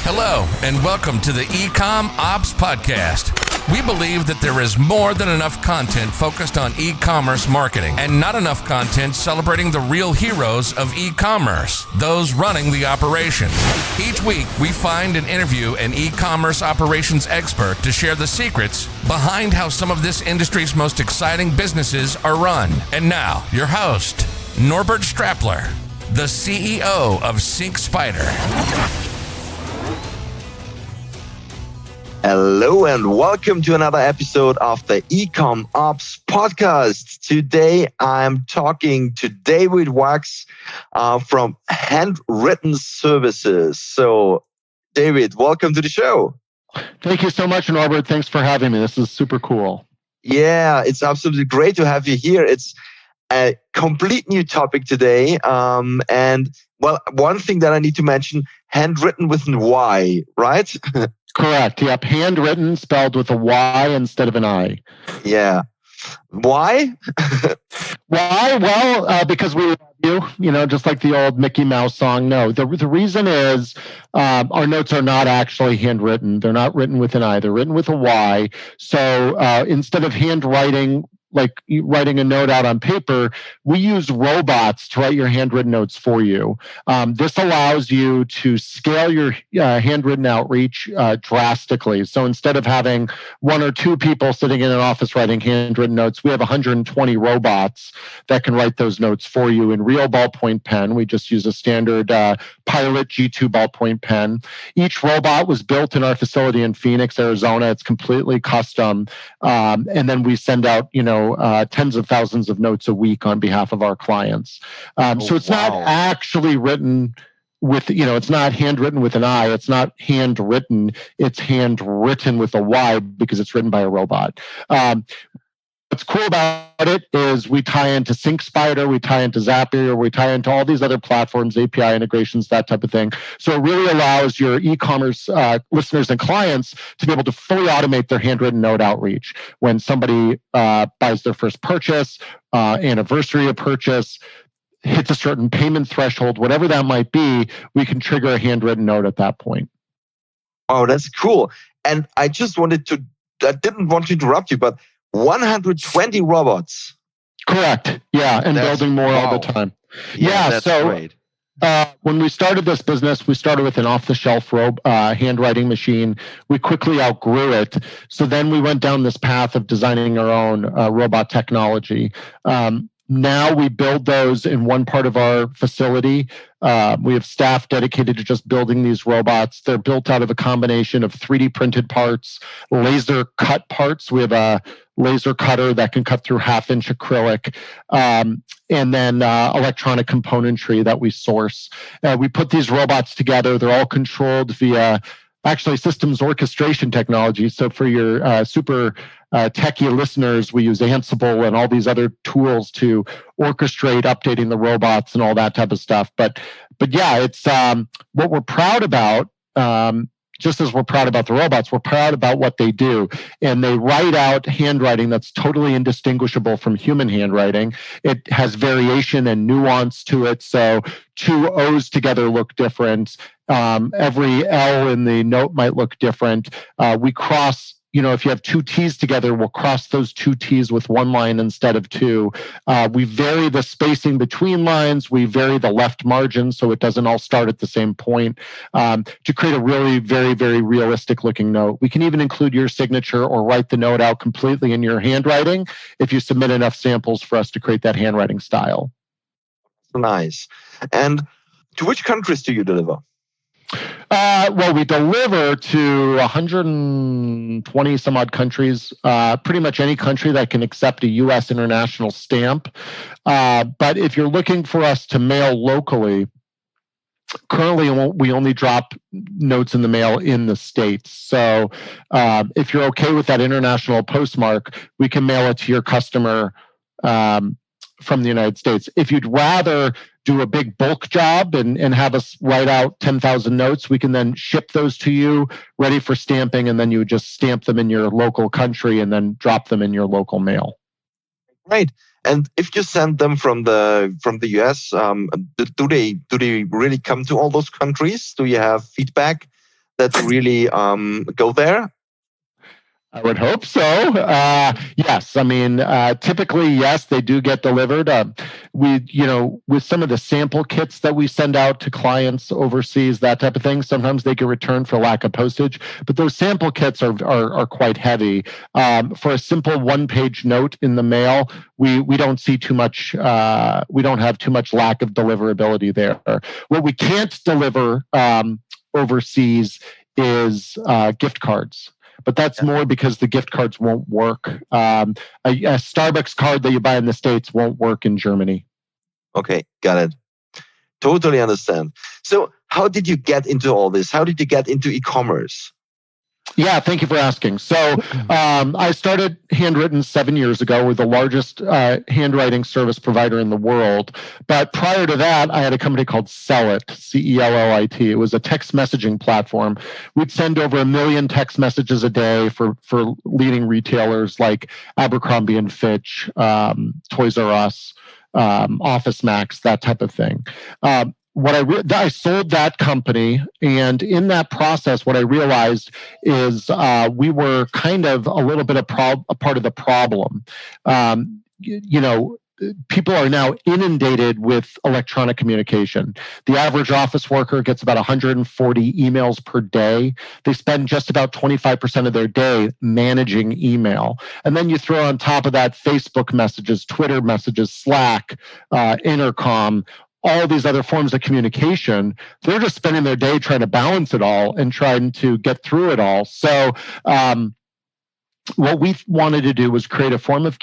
Hello, and welcome to the eCom Ops Podcast. We believe that there is more than enough content focused on e-commerce marketing and not enough content celebrating the real heroes of e-commerce, those running the operation. Each week, we find and interview an e-commerce operations expert to share the secrets behind how some of this industry's most exciting businesses are run. And now, your host, Norbert Strappler, the CEO of SyncSpider. Hello and welcome to another episode of the eCom Ops Podcast. Today I'm talking to David Wachs from Handwrytten Services. So, David, welcome to the show. Thank you so much, Norbert. Thanks for having me. This is super cool. Yeah, it's absolutely great to have you here. It's a complete new topic today. And well, one thing that I need to mention, handwritten with an Y, right? Correct. Yep. Handwrytten spelled with a Y instead of an I. Yeah. Why? Why? Well, because we love you, just like the old Mickey Mouse song. No, the reason is our notes are not actually handwritten. They're not written with an I. They're written with a Y. So instead of handwriting, like writing a note out on paper, we use robots to write your handwritten notes for you. This allows you to scale your handwritten outreach drastically. So instead of having one or two people sitting in an office writing handwritten notes, we have 120 robots that can write those notes for you in real ballpoint pen. We just use a standard Pilot G2 ballpoint pen. Each robot was built in our facility in Phoenix, Arizona. It's completely custom. And then we send out, tens of thousands of notes a week on behalf of our clients. So it's not actually written with, it's not handwritten with an I. It's not handwritten. It's handwritten with a Y because it's written by a robot. What's cool about it is we tie into SyncSpider, we tie into Zapier, we tie into all these other platforms, API integrations, that type of thing. So it really allows your e-commerce listeners and clients to be able to fully automate their handwritten note outreach. When somebody buys their first purchase, anniversary of purchase, hits a certain payment threshold, whatever that might be, we can trigger a handwritten note at that point. Oh, that's cool. And I didn't want to interrupt you, but 120 robots. Correct. Yeah, and building more all the time. Yeah, that's great. When we started this business, we started with an off-the-shelf handwriting machine. We quickly outgrew it. So then we went down this path of designing our own robot technology. Now we build those in one part of our facility. We have staff dedicated to just building these robots. They're built out of a combination of 3D printed parts, laser cut parts. We have a laser cutter that can cut through 1/2-inch acrylic, and then electronic componentry that we source. We put these robots together. They're all controlled via actually systems orchestration technology. So for your super techie listeners, we use Ansible and all these other tools to orchestrate updating the robots and all that type of stuff. But yeah, it's what we're proud about. Just as we're proud about the robots, we're proud about what they do. And they write out handwriting that's totally indistinguishable from human handwriting. It has variation and nuance to it. So two O's together look different. Every L in the note might look different. We cross, if you have two T's together, we'll cross those two T's with one line instead of two. We vary the spacing between lines. We vary the left margin so it doesn't all start at the same point to create a really very, very realistic looking note. We can even include your signature or write the note out completely in your handwriting if you submit enough samples for us to create that handwriting style. Nice. And to which countries do you deliver? Well, we deliver to 120 some odd countries, pretty much any country that can accept a U.S. international stamp. But if you're looking for us to mail locally, currently we only drop notes in the mail in the States. So if you're okay with that international postmark, we can mail it to your customer from the United States. If you'd rather do a big bulk job and have us write out 10,000 notes, we can then ship those to you ready for stamping, and then you would just stamp them in your local country and then drop them in your local mail. Right. And if you send them from the US, do they really come to all those countries? Do you have feedback that really go there? I would hope so. Yes, I mean, typically, yes, they do get delivered. With some of the sample kits that we send out to clients overseas, that type of thing, sometimes they get returned for lack of postage. But those sample kits are quite heavy. For a simple one-page note in the mail, we don't see too much. We don't have too much lack of deliverability there. What we can't deliver overseas is gift cards. But that's more because the gift cards won't work. A Starbucks card that you buy in the States won't work in Germany. Okay, got it. Totally understand. So how did you get into all this? How did you get into e-commerce? Yeah, thank you for asking. So I started Handwrytten 7 years ago. We're the largest handwriting service provider in the world. But prior to that, I had a company called Cellit, Cellit. It was a text messaging platform. We'd send over 1 million text messages a day for leading retailers like Abercrombie and Fitch, Toys R Us, Office Max, that type of thing. I sold that company, and in that process, what I realized is we were kind of a little bit a part of the problem. People are now inundated with electronic communication. The average office worker gets about 140 emails per day. They spend just about 25% of their day managing email. And then you throw on top of that Facebook messages, Twitter messages, Slack, Intercom, all these other forms of communication. They're just spending their day trying to balance it all and trying to get through it all. So what we wanted to do was create a form of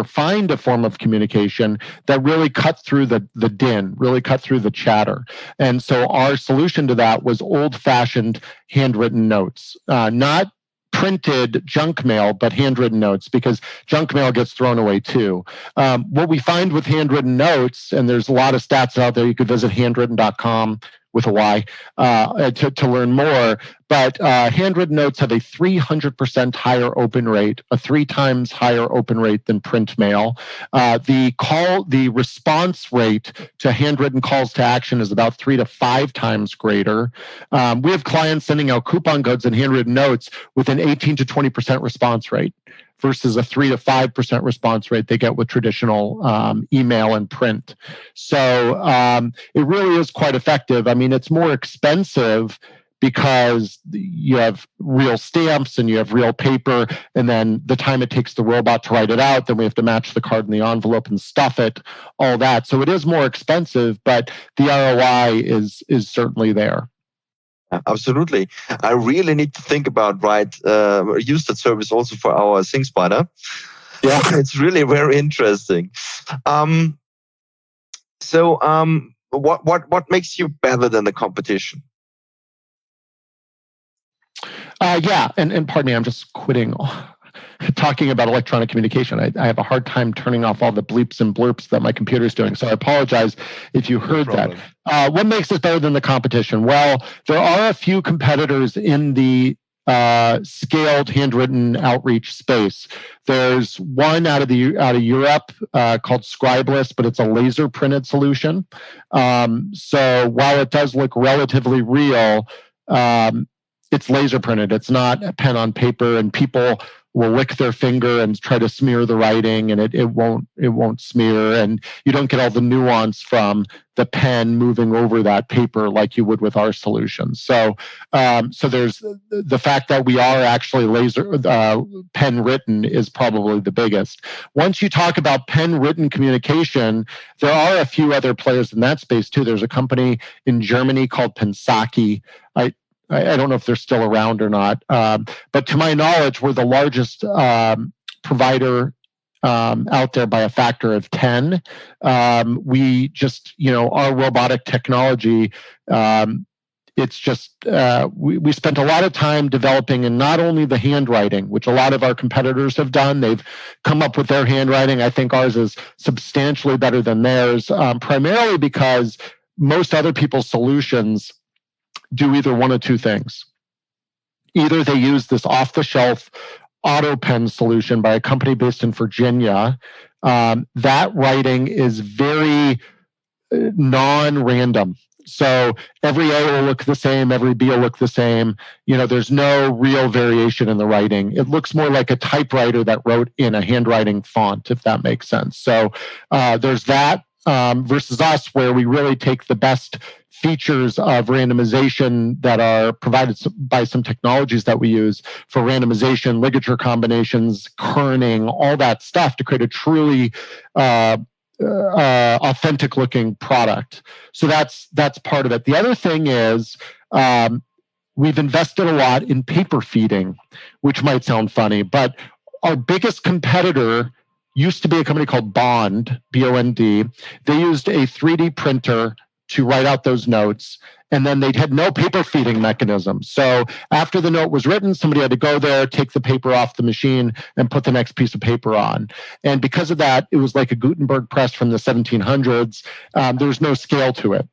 find a form of communication that really cut through the din, really cut through the chatter. And so our solution to that was old-fashioned handwritten notes, not printed junk mail, but handwritten notes, because junk mail gets thrown away too. What we find with handwritten notes, and there's a lot of stats out there, you could visit handwrytten.com with a Y to learn more, but handwritten notes have a 300% higher open rate, a 3 times higher open rate than print mail. The response rate to handwritten calls to action is about 3 to 5 times greater. We have clients sending out coupon codes and handwritten notes with an 18 to 20% response rate versus a 3 to 5% response rate they get with traditional email and print. So it really is quite effective. I mean, it's more expensive because you have real stamps and you have real paper, and then the time it takes the robot to write it out, then we have to match the card in the envelope and stuff it, all that. So it is more expensive, but the ROI is certainly there. Absolutely. I really need to think about use that service also for our SingSpider. Yeah, it's really very interesting. What makes you better than the competition? And pardon me, I'm just quitting talking about electronic communication. I have a hard time turning off all the bleeps and blurps that my computer's doing. So I apologize if you heard that. What makes us better than the competition? Well, there are a few competitors in the scaled handwritten outreach space. There's one out of Europe called Scribeless, but it's a laser printed solution. So while it does look relatively real, it's laser printed. It's not a pen on paper, and people will lick their finger and try to smear the writing, and it won't smear, and you don't get all the nuance from the pen moving over that paper like you would with our solutions. So there's the fact that we are actually laser pen written is probably the biggest. Once you talk about pen written communication, there are a few other players in that space too. There's a company in Germany called Pensaki. I don't know if they're still around or not, but to my knowledge, we're the largest provider out there by a factor of 10. We just, our robotic technology, it's just, we spent a lot of time developing in not only the handwriting, which a lot of our competitors have done. They've come up with their handwriting. I think ours is substantially better than theirs, primarily because most other people's solutions do either one of two things. Either they use this off-the-shelf auto pen solution by a company based in Virginia. That writing is very non-random. So every A will look the same, every B will look the same. There's no real variation in the writing. It looks more like a typewriter that wrote in a handwriting font, if that makes sense. So there's that versus us, where we really take the best features of randomization that are provided by some technologies that we use for randomization, ligature combinations, kerning, all that stuff to create a truly authentic looking product. So that's part of it. The other thing is we've invested a lot in paper feeding, which might sound funny, but our biggest competitor used to be a company called Bond, B-O-N-D. They used a 3D printer to write out those notes, and then they had no paper feeding mechanism. So after the note was written, somebody had to go there, take the paper off the machine, and put the next piece of paper on. And because of that, it was like a Gutenberg press from the 1700s. There was no scale to it.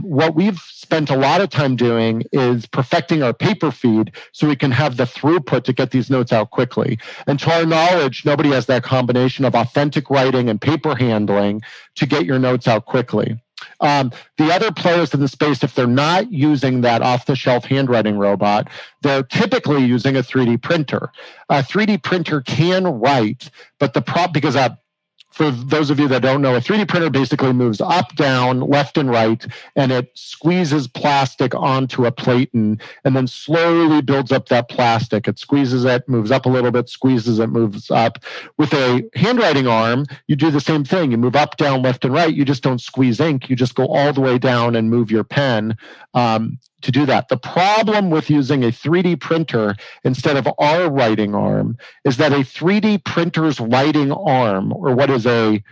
What we've spent a lot of time doing is perfecting our paper feed so we can have the throughput to get these notes out quickly. And to our knowledge, nobody has that combination of authentic writing and paper handling to get your notes out quickly. The other players in the space, if they're not using that off-the-shelf handwriting robot, they're typically using a 3D printer. A 3D printer can write, but because for those of you that don't know, a 3D printer basically moves up, down, left, and right, and it squeezes plastic onto a plate and then slowly builds up that plastic. It squeezes it, moves up a little bit, squeezes it, moves up. With a handwriting arm, you do the same thing. You move up, down, left, and right. You just don't squeeze ink. You just go all the way down and move your pen to do that. The problem with using a 3D printer instead of our writing arm is that a 3D printer's writing arm, or what is a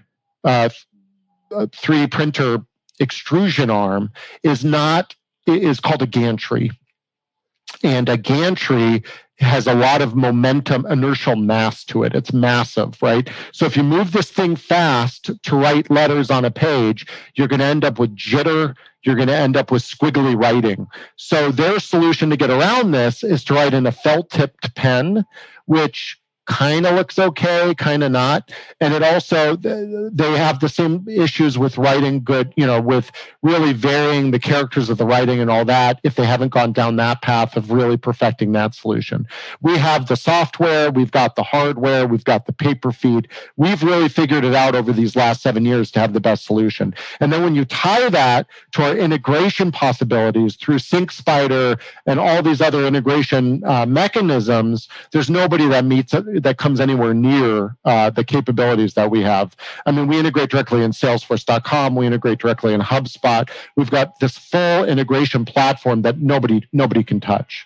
3D printer extrusion arm, is called a gantry. And a gantry has a lot of momentum, inertial mass to it. It's massive, right? So if you move this thing fast to write letters on a page, you're going to end up with jitter. You're going to end up with squiggly writing. So their solution to get around this is to write in a felt-tipped pen, which kind of looks okay, kind of not. And it also, they have the same issues with writing good, with really varying the characters of the writing and all that, if they haven't gone down that path of really perfecting that solution. We have the software, we've got the hardware, we've got the paper feed. We've really figured it out over these last 7 years to have the best solution. And then when you tie that to our integration possibilities through SyncSpider and all these other integration mechanisms, there's nobody that comes anywhere near the capabilities that we have. I mean, we integrate directly in Salesforce.com. We integrate directly in HubSpot. We've got this full integration platform that nobody can touch.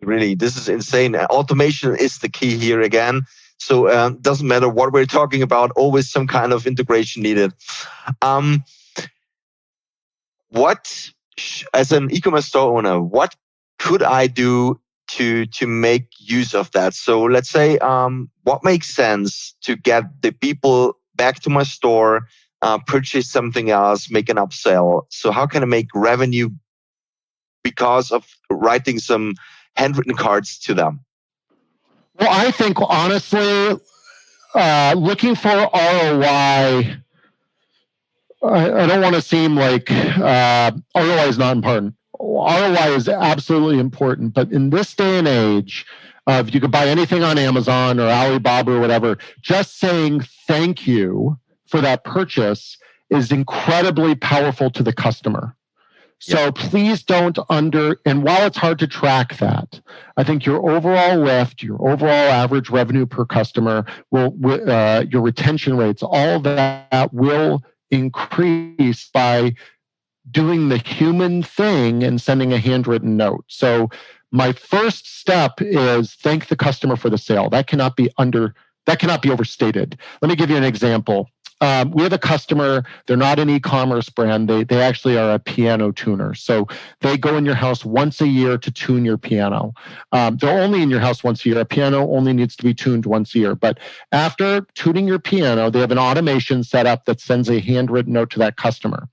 Really, this is insane. Automation is the key here again. So it doesn't matter what we're talking about, always some kind of integration needed. As an e-commerce store owner, what could I do to make use of that? So let's say, what makes sense to get the people back to my store, purchase something else, make an upsell? So how can I make revenue because of writing some handwritten cards to them? Well, I think honestly, looking for ROI, I don't want to seem like ROI is not important. ROI is absolutely important, but in this day and age, you could buy anything on Amazon or Alibaba or whatever, just saying thank you for that purchase is incredibly powerful to the customer. So please don't and while it's hard to track that, I think your overall lift, your overall average revenue per customer, your retention rates, all that will increase by doing the human thing and sending a handwritten note. So my first step is thank the customer for the sale. That cannot be overstated. Let me give you an example. We have a customer, they're not an e-commerce brand, they actually are a piano tuner. So they go in your house once a year to tune your piano. They're only in your house once a year. A piano only needs to be tuned once a year. But after tuning your piano, they have an automation set up that sends a handwritten note to that customer.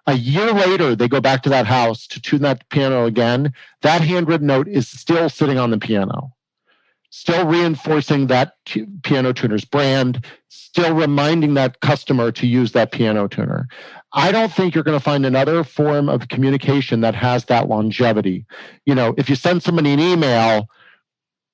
A year later, they go back to that house to tune that piano again. That handwritten note is still sitting on the piano. still reinforcing that piano tuner's brand, still reminding that customer to use that piano tuner. I don't think you're going to find another form of communication that has that longevity. If you send somebody an email,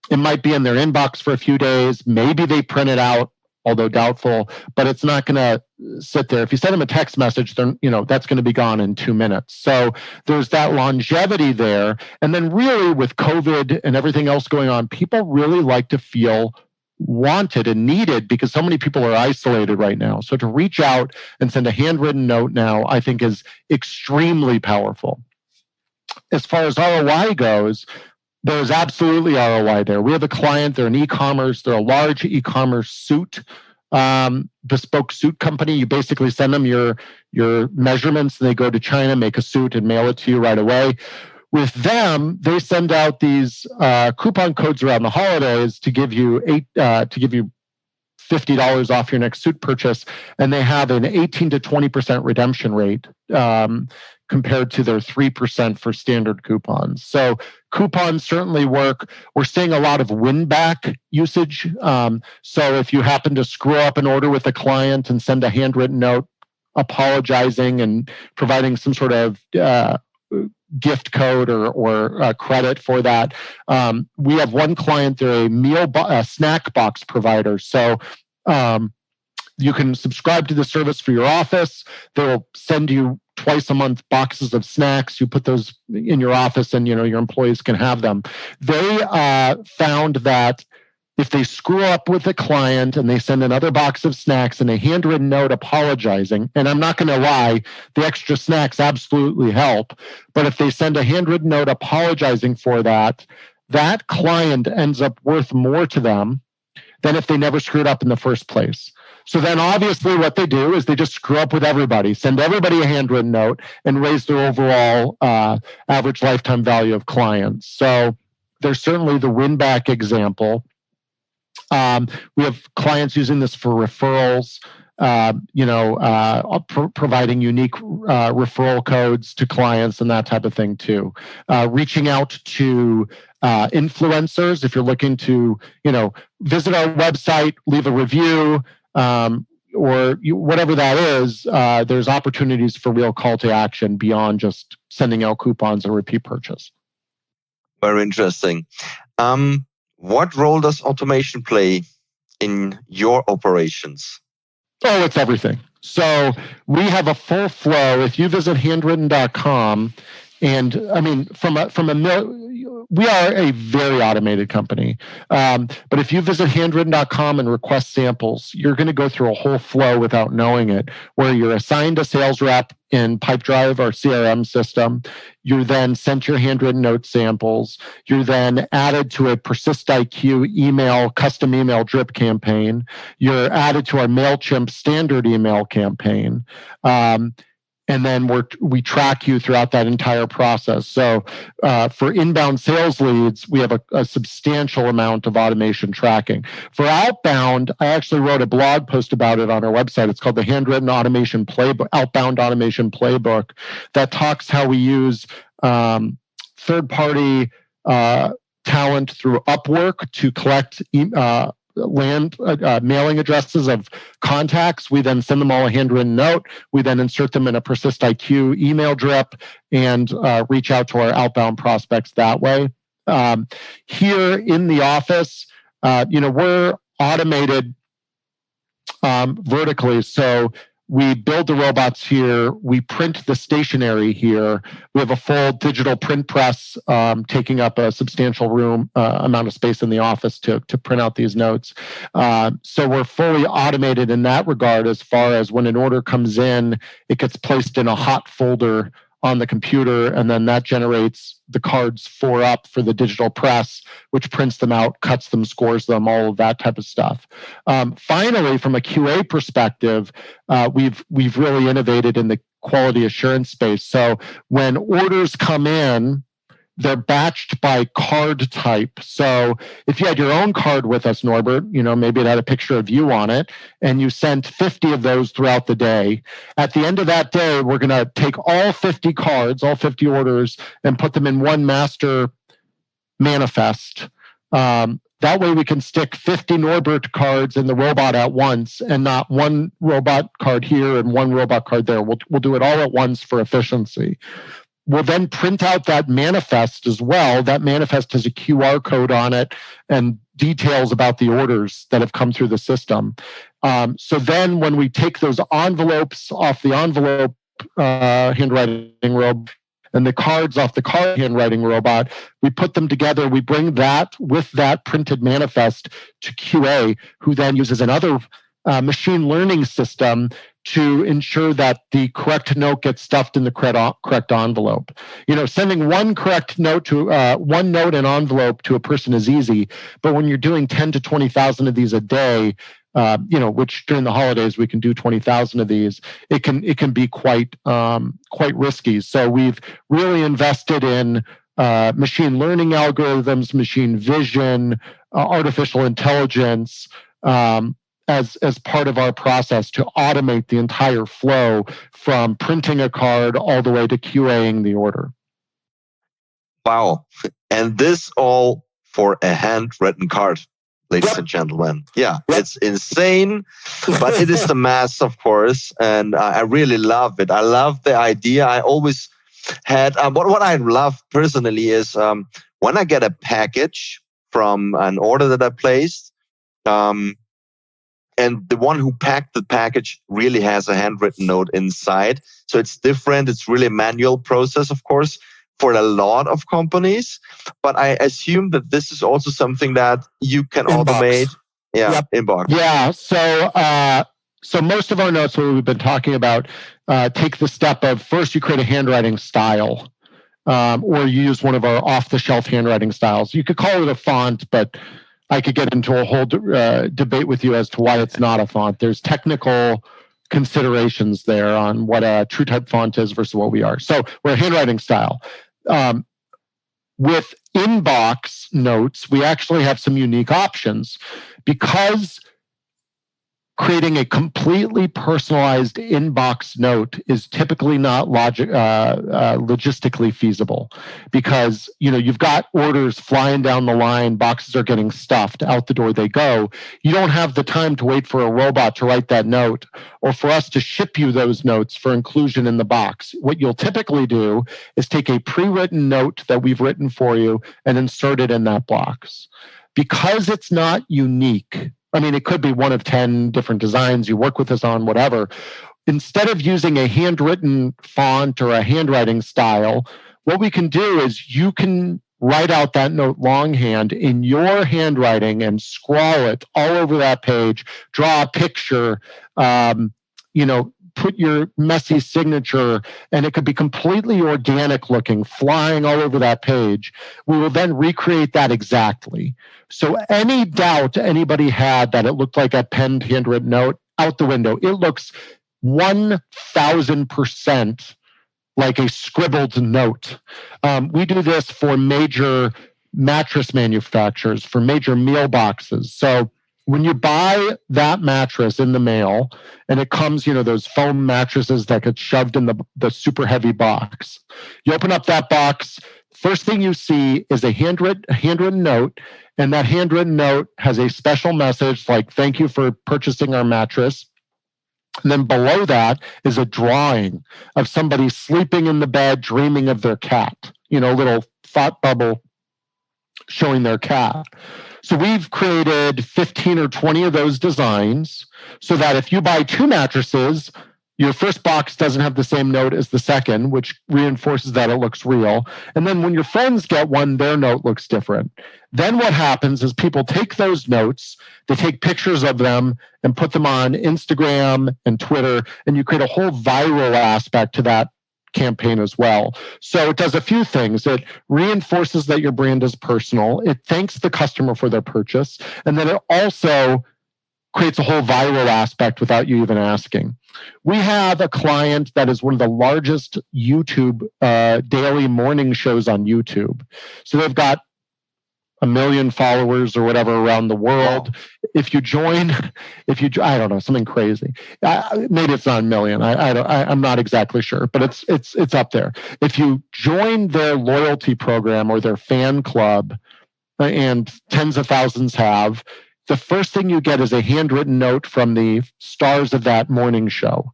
it might be in their inbox for a few days. Maybe they print it out, although doubtful, but it's not going to sit there. If you send them a text message, then that's going to be gone in 2 minutes. So there's that longevity there. And then really with COVID and everything else going on, people really like to feel wanted and needed because so many people are isolated right now. So to reach out and send a handwritten note now, I think is extremely powerful. As far as ROI goes, there's absolutely ROI there. We have a client, they're an e-commerce, they're a large e-commerce suit, bespoke suit company. You basically send them your measurements and they go to China, make a suit and mail it to you right away. With them, they send out these coupon codes around the holidays to give you $50 off your next suit purchase, and they have an 18 to 20% redemption rate compared to their 3% for standard coupons. So coupons certainly work. We're seeing a lot of win-back usage. So if you happen to screw up an order with a client and send a handwritten note apologizing and providing some sort of gift code or credit for that. We have one client, they're a snack box provider. So you can subscribe to the service for your office. They'll send you twice a month boxes of snacks. You put those in your office and your employees can have them. They found that if they screw up with a client and they send another box of snacks and a handwritten note apologizing, and I'm not going to lie, the extra snacks absolutely help, but if they send a handwritten note apologizing for that, that client ends up worth more to them than if they never screwed up in the first place. So then obviously what they do is they just screw up with everybody, send everybody a handwritten note, and raise their overall average lifetime value of clients. So there's certainly the win-back example. We have clients using this for referrals, providing unique referral codes to clients and that type of thing too. Reaching out to influencers, if you're looking to, visit our website, leave a review, whatever that is, there's opportunities for real call to action beyond just sending out coupons or repeat purchase. Very interesting. What role does automation play in your operations? Oh, it's everything. So we have a full flow. If you visit handwrytten.com, and I mean, we are a very automated company. But if you visit handwrytten.com and request samples, you're going to go through a whole flow without knowing it, where you're assigned a sales rep in Pipedrive, our CRM system. You're then sent your handwritten note samples. You're then added to a PersistIQ custom email drip campaign. You're added to our MailChimp standard email campaign. And then we track you throughout that entire process. So for inbound sales leads, we have a substantial amount of automation tracking. For outbound, I actually wrote a blog post about it on our website. It's called the Handwrytten Automation Playbook, Outbound Automation Playbook, that talks how we use third-party talent through Upwork to collect mailing addresses of contacts. We then send them all a handwritten note. We then insert them in a PersistIQ email drip and reach out to our outbound prospects that way. Here in the office, we're automated vertically. So we build the robots here. We print the stationery here. We have a full digital print press taking up a substantial amount of space in the office to print out these notes. So we're fully automated in that regard. As far as when an order comes in, it gets placed in a hot folder on the computer, and then that generates the cards for the digital press, which prints them out, cuts them, scores them, all of that type of stuff. Finally, from a QA perspective, we've really innovated in the quality assurance space. So when orders come in, they're batched by card type. So if you had your own card with us, Norbert, maybe it had a picture of you on it, and you sent 50 of those throughout the day. At the end of that day, we're going to take all 50 cards, all 50 orders, and put them in one master manifest That way we can stick 50 Norbert cards in the robot at once and not one robot card here and one robot card there. We'll do it all at once for efficiency. We'll then print out that manifest as well. That manifest has a QR code on it and details about the orders that have come through the system. So then when we take those envelopes off the envelope handwriting robot and the cards off the card handwriting robot, we put them together. We bring that with that printed manifest to QA, who then uses another machine learning system to ensure that the correct note gets stuffed in the correct envelope. Sending one note and envelope to a person is easy, but when you're doing 10 to 20,000 of these a day, which during the holidays we can do 20,000 of these, it can be quite risky. So we've really invested in machine learning algorithms, machine vision, artificial intelligence, as part of our process to automate the entire flow from printing a card all the way to QAing the order. Wow. And this all for a handwritten card, ladies and gentlemen. Yeah, it's insane, but it is the mass, of course. And I really love it. I love the idea. I always had, what I love personally is when I get a package from an order that I placed, and the one who packed the package really has a handwritten note inside. So it's different. It's really a manual process, of course, for a lot of companies. But I assume that this is also something that you can automate. Yeah, inbox. Yeah. So most of our notes, what we've been talking about, take the step of first you create a handwriting style, or you use one of our off-the-shelf handwriting styles. You could call it a font, but I could get into a whole debate with you as to why it's not a font. There's technical considerations there on what a true type font is versus what we are. So we're a handwriting style. With inbox notes, we actually have some unique options because creating a completely personalized inbox note is typically not logistically feasible because you've got orders flying down the line, boxes are getting stuffed, out the door they go. You don't have the time to wait for a robot to write that note or for us to ship you those notes for inclusion in the box. What you'll typically do is take a pre-written note that we've written for you and insert it in that box. Because it's not unique, it could be one of 10 different designs you work with us on, whatever. Instead of using a handwritten font or a handwriting style, what we can do is you can write out that note longhand in your handwriting and scrawl it all over that page, draw a picture, put your messy signature, and it could be completely organic looking, flying all over that page. We will then recreate that exactly. So any doubt anybody had that it looked like a penned handwritten note, out the window. It looks 1,000% like a scribbled note. We do this for major mattress manufacturers, for major meal boxes. So when you buy that mattress in the mail and it comes, those foam mattresses that get shoved in the super heavy box, you open up that box, first thing you see is a handwritten note, and that handwritten note has a special message like, thank you for purchasing our mattress. And then below that is a drawing of somebody sleeping in the bed, dreaming of their cat, a little thought bubble showing their cat. So we've created 15 or 20 of those designs so that if you buy 2 mattresses, your first box doesn't have the same note as the second, which reinforces that it looks real. And then when your friends get one, their note looks different. Then what happens is people take those notes, they take pictures of them and put them on Instagram and Twitter, and you create a whole viral aspect to that campaign as well. So it does a few things. It reinforces that your brand is personal. It thanks the customer for their purchase. And then it also creates a whole viral aspect without you even asking. We have a client that is one of the largest YouTube daily morning shows on YouTube. So they've got 1 million followers or whatever around the world. Wow. If you join, I don't know, something crazy. Maybe it's not 1 million. I'm not exactly sure, but it's up there. If you join their loyalty program or their fan club, and tens of thousands have, the first thing you get is a handwritten note from the stars of that morning show.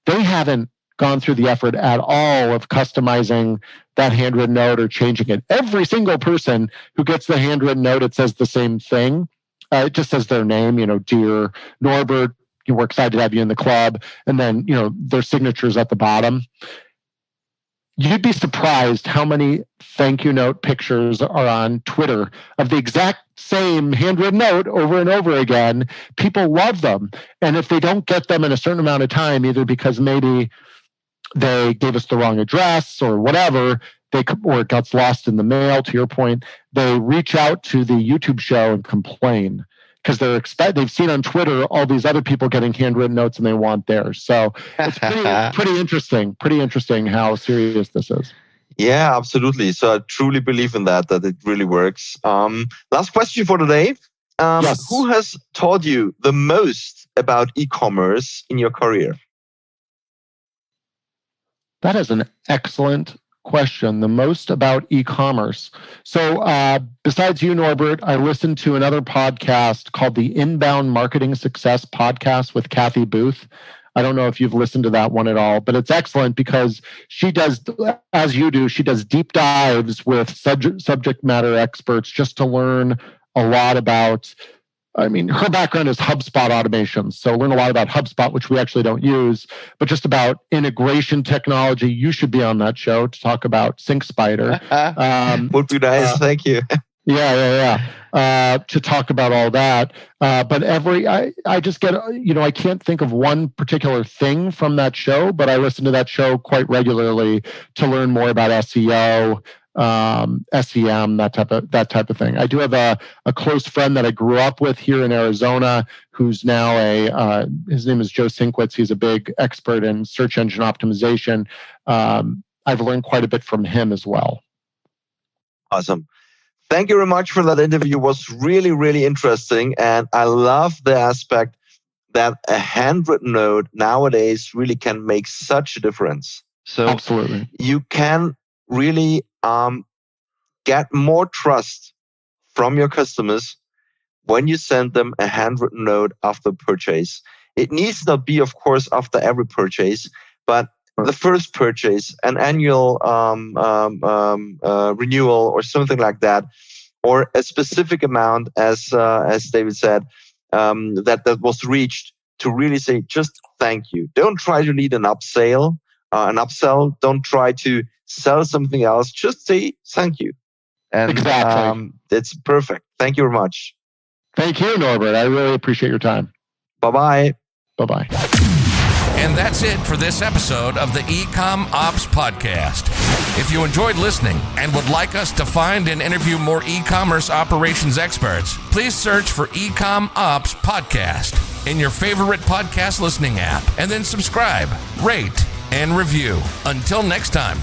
They haven't gone through the effort at all of customizing that handwritten note or changing it. Every single person who gets the handwritten note, it says the same thing. It just says their name, dear Norbert, we're excited to have you in the club. And then, their signatures at the bottom. You'd be surprised how many thank you note pictures are on Twitter of the exact same handwritten note over and over again. People love them. And if they don't get them in a certain amount of time, either because maybe they gave us the wrong address or whatever, or it got lost in the mail, to your point, they reach out to the YouTube show and complain because they've seen on Twitter all these other people getting handwritten notes and they want theirs. So it's pretty interesting how serious this is. Yeah, absolutely. So I truly believe in that it really works. Last question for today. Yes. Who has taught you the most about e-commerce in your career? That is an excellent question. The most about e-commerce. So besides you, Norbert, I listened to another podcast called the Inbound Marketing Success Podcast with Kathy Booth. I don't know if you've listened to that one at all, but it's excellent because she does, as you do, she does deep dives with subject matter experts just to learn a lot about, her background is HubSpot automation. So learn a lot about HubSpot, which we actually don't use, but just about integration technology. You should be on that show to talk about SyncSpider. Would be nice. Thank you. Yeah. To talk about all that. But I just get, I can't think of one particular thing from that show, but I listen to that show quite regularly to learn more about SEO, SEM, that type of thing. I do have a close friend that I grew up with here in Arizona, who's now his name is Joe Sinkwitz. He's a big expert in search engine optimization. I've learned quite a bit from him as well. Awesome. Thank you very much for that interview. It was really, really interesting. And I love the aspect that a handwritten note nowadays really can make such a difference. So absolutely, you can really get more trust from your customers when you send them a handwritten note after purchase. It needs not be, of course, after every purchase, but the first purchase, an annual renewal or something like that, or a specific amount, as David said, that was reached, to really say just thank you. Don't try to lead an upsell. Don't try to sell something else. Just say thank you. And exactly. It's perfect. Thank you very much. Thank you, Norbert. I really appreciate your time. Bye-bye. Bye-bye. And that's it for this episode of the eCom Ops Podcast. If you enjoyed listening and would like us to find and interview more e-commerce operations experts, please search for eCom Ops Podcast in your favorite podcast listening app, and then subscribe, rate, and review. Until next time.